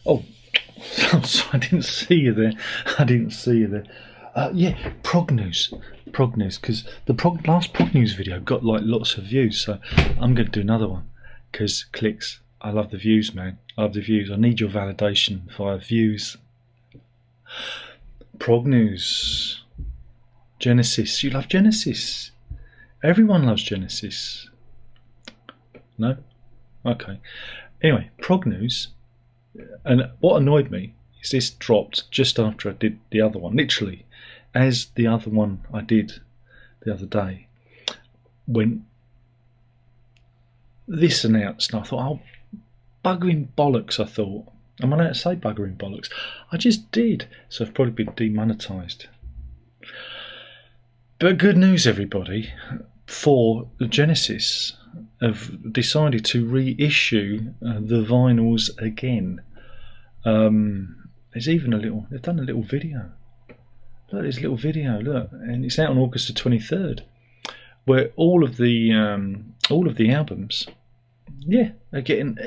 Oh, I didn't see you there. Yeah, prog news, because the last prog news video got like lots of views, so I'm going to do another one because clicks. I love the views, man. I love the views. I need your validation via views. Prog news. Genesis. You love Genesis. Everyone loves Genesis. No? Okay. Anyway, prog news. And what annoyed me is this dropped just after I did the other one. Literally, as the other one I did the other day, when this announced, and I thought, oh, buggering bollocks, I thought. Am I allowed to say buggering bollocks? I just did, so I've probably been demonetised. But good news, everybody, for Genesis have decided to reissue the vinyls again. There's even they've done a little video. Look, there's a little video, look, and it's out on August the 23rd, where all of the albums, yeah, are getting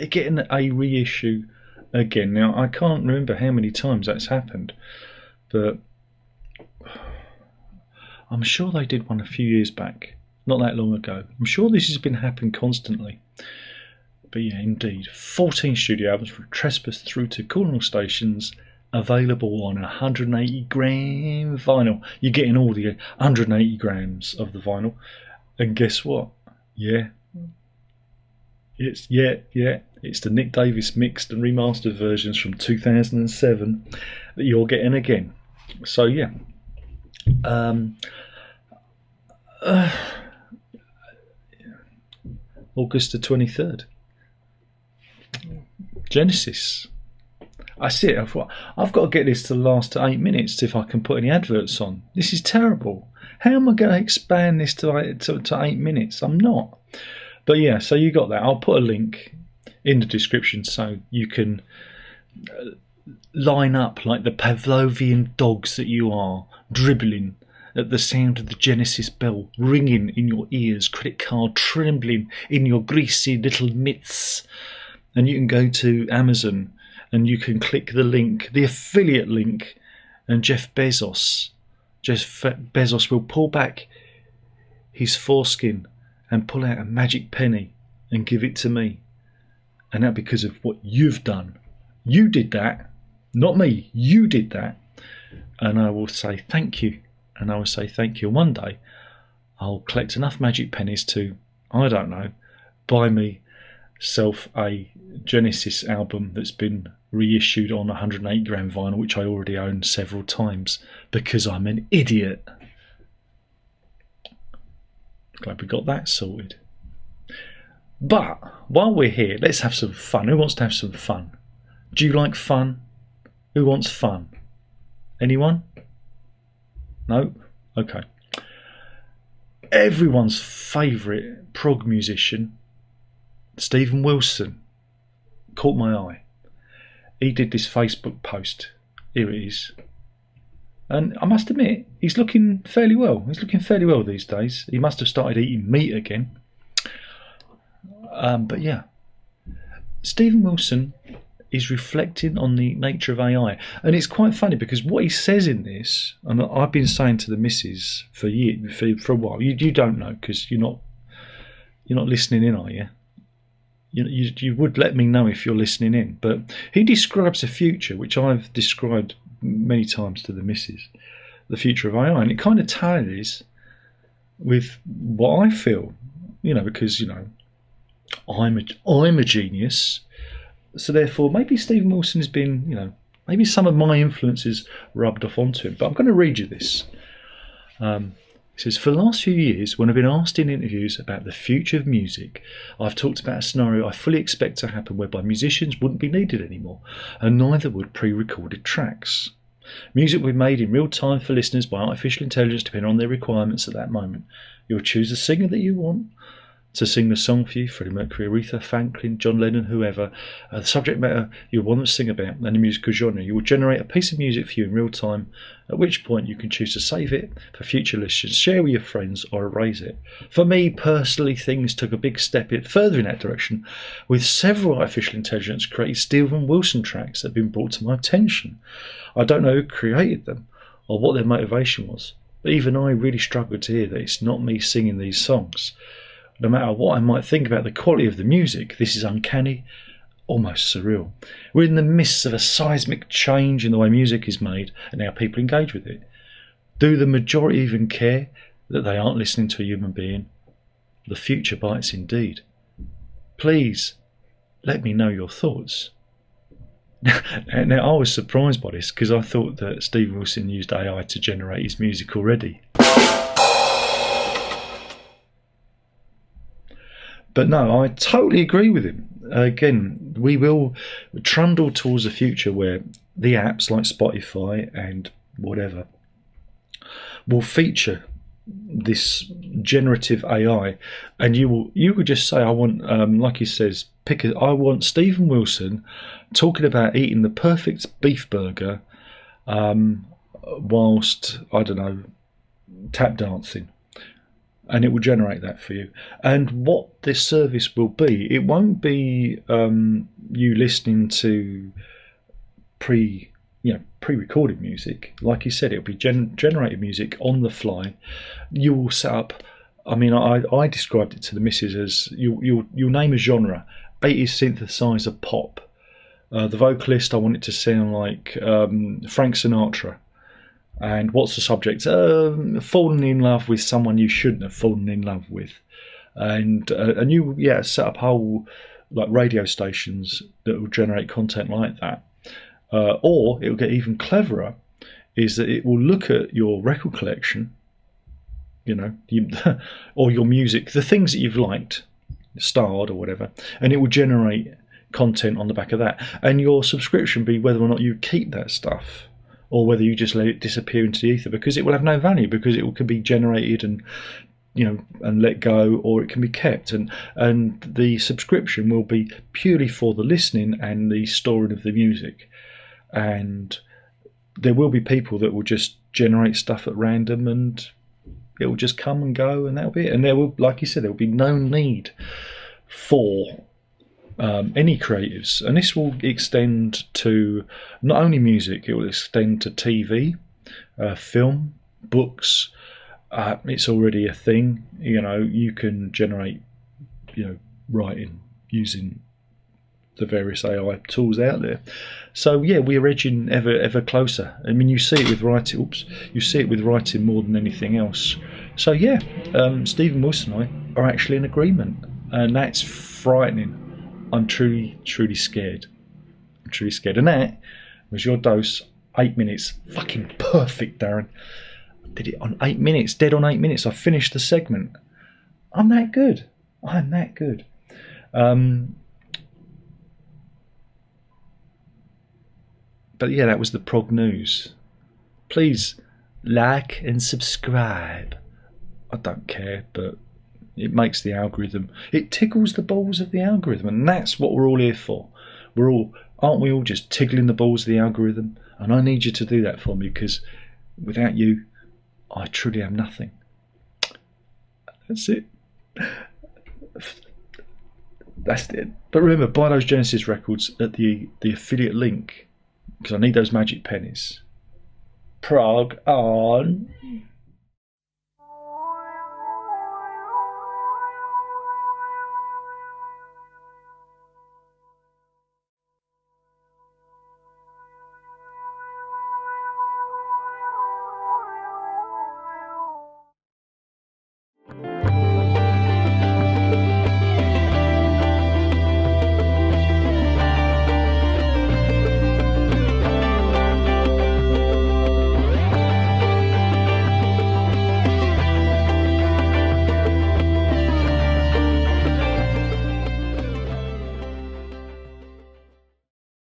a reissue again. Now, I can't remember how many times that's happened, but I'm sure they did one a few years back, not that long ago. I'm sure this has been happening constantly. But yeah, indeed, 14 studio albums from Trespass through to Cornwall Stations, available on 180 gram vinyl. You're getting all the 180 grams of the vinyl, and guess what? Yeah, it's the Nick Davis mixed and remastered versions from 2007 that you're getting again. So yeah. August the 23rd. Genesis. I see it. I've got to get this to the last 8 minutes if I can put any adverts on. This is terrible. How am I going to expand this to 8 minutes? I'm not. But yeah, so you got that. I'll put a link in the description so you can line up like the Pavlovian dogs that you are, dribbling at the sound of the Genesis bell ringing in your ears, credit card trembling in your greasy little mitts. And you can go to Amazon and you can click the link, the affiliate link, and Jeff Bezos will pull back his foreskin and pull out a magic penny and give it to me. And that because of what you've done. You did that, not me. You did that. And I will say thank you. And I will say thank you. And one day I'll collect enough magic pennies to, I don't know, buy myself a Genesis album that's been reissued on 108 gram vinyl, which I already own several times because I'm an idiot. Glad we got that sorted. But while we're here, let's have some fun. Who wants to have some fun? Do you like fun? Who wants fun? Anyone? No? Okay. Everyone's favourite prog musician, Stephen Wilson, caught my eye. He did this Facebook post. Here it is. And I must admit, he's looking fairly well. He's looking fairly well these days. He must have started eating meat again. But yeah, Stephen Wilson is reflecting on the nature of AI. And it's quite funny because what he says in this, and I've been saying to the missus for years, for a while, you don't know because you're not listening in, are you? You would let me know if you're listening in. But he describes a future which I've described many times to the missus, the future of AI, and it kind of tallies with what I feel, because I'm a genius, so therefore maybe Stephen Wilson has been, maybe some of my influences rubbed off onto him. But I'm going to read you this. It says, for the last few years, when I've been asked in interviews about the future of music, I've talked about a scenario I fully expect to happen whereby musicians wouldn't be needed anymore, and neither would pre-recorded tracks. Music will be made in real time for listeners by artificial intelligence depending on their requirements at that moment. You'll choose the singer that you want, to sing the song for you, Freddie Mercury, Aretha Franklin, John Lennon, whoever, the subject matter you want them to sing about, and the musical genre. You will generate a piece of music for you in real time, at which point you can choose to save it for future listens, share with your friends, or erase it. For me personally, things took a big step further in that direction, with several artificial intelligence created Steven Wilson tracks that have been brought to my attention. I don't know who created them, or what their motivation was, but even I really struggled to hear that it's not me singing these songs. No matter what I might think about the quality of the music, this is uncanny, almost surreal. We're in the midst of a seismic change in the way music is made and how people engage with it. Do the majority even care that they aren't listening to a human being? The future bites indeed. Please, let me know your thoughts. Now, I was surprised by this because I thought that Steven Wilson used AI to generate his music already. But no, I totally agree with him. Again, we will trundle towards a future where the apps like Spotify and whatever will feature this generative AI, and you could just say, I want, like he says, I want Steven Wilson talking about eating the perfect beef burger whilst, I don't know, tap dancing. And it will generate that for you. And what this service will be, it won't be you listening to pre-recorded music. Like you said, it'll be generated music on the fly. You will set up. I mean, I described it to the missus as you'll name a genre. 80s synthesizer pop. The vocalist, I want it to sound like Frank Sinatra. And what's the subject? Falling in love with someone you shouldn't have fallen in love with. And you set up whole like radio stations that will generate content like that. Or it will get even cleverer, is that it will look at your record collection, or your music, the things that you've liked, starred or whatever, and it will generate content on the back of that. And your subscription be whether or not you keep that stuff, or whether you just let it disappear into the ether, because it will have no value, because it can be generated and and let go, or it can be kept, and the subscription will be purely for the listening and the storing of the music. And there will be people that will just generate stuff at random, and it will just come and go, and that'll be it. And there will, like you said, there will be no need for any creatives, and this will extend to not only music, it will extend to TV, film, books. It's already a thing. You can generate writing using the various AI tools out there. So yeah, we're edging ever closer. I mean, you see it with writing. You see it with writing more than anything else. So yeah, Steven Wilson and I are actually in agreement, and that's frightening. I'm truly scared. I'm truly scared. And that was your dose. 8 minutes. Fucking perfect, Darren. I did it on 8 minutes. Dead on 8 minutes. I finished the segment. I'm that good. But yeah, that was the PROG news. Please like and subscribe. I don't care, but it makes the algorithm. It tickles the balls of the algorithm, and that's what we're all here for. Aren't we all just tickling the balls of the algorithm? And I need you to do that for me, because without you, I truly am nothing. That's it. That's it. But remember, buy those Genesis records at the affiliate link, because I need those magic pennies. PROG on.